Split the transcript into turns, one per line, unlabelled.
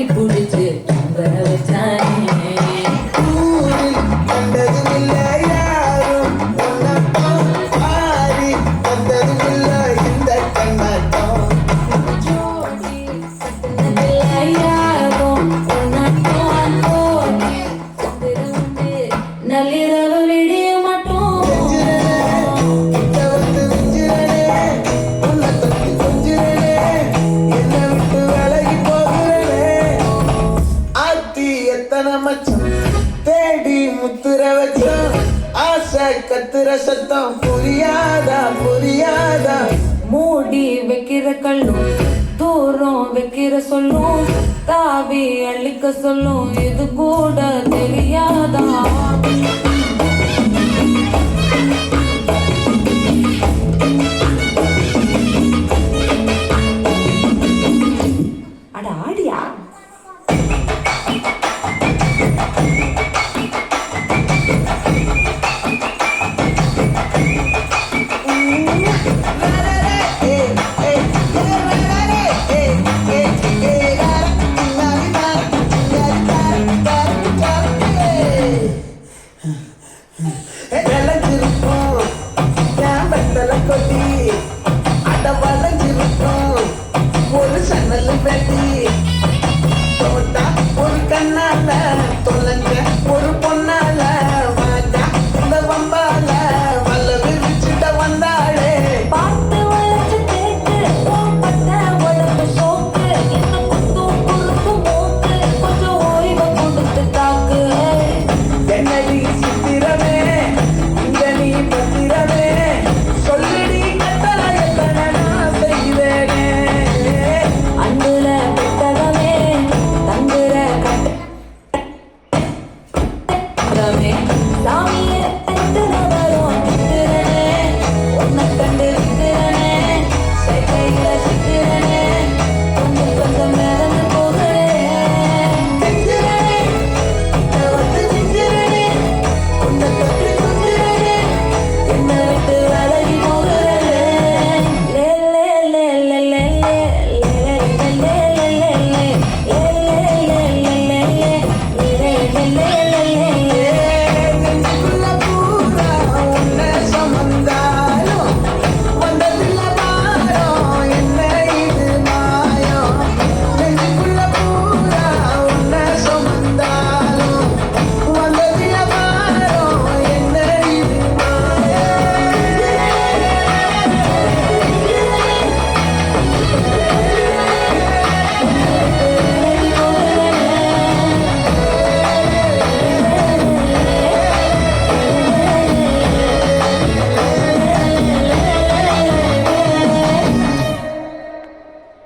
கட்டி புடிச்சு தூங்க வச்சானே.
ஊரில் கண்டதும் இல்ல யாரும் உன்னப்பம் ஆடி வந்ததும் இல்ல இந்த கண்ணாட்டம்.
ஜோடி கட்டுனதில்லை யாரும் உன்னட்டம் போடி சந்திரந்து நள்ளிரவு விடிய மட்டும்.
கிட்ட வந்து நெஞ்சிரனே உன்னை தட்டி கொஞ்சிரனே என்னை விட்டு விலகி போகிறனே. ஆத்தி எத்தனை மச்சம் தேடி முத்துற வச்சோம் ஆசை கத்துற சத்தம் புரியாதா புரியாதா.
மூடி வைக்கிற கல்லும் தூரம் வைக்கிற சொல்லும் தாவி அள்ளிக்க சொல்லும் இது கூட தெரியாதா. அட ஆடியா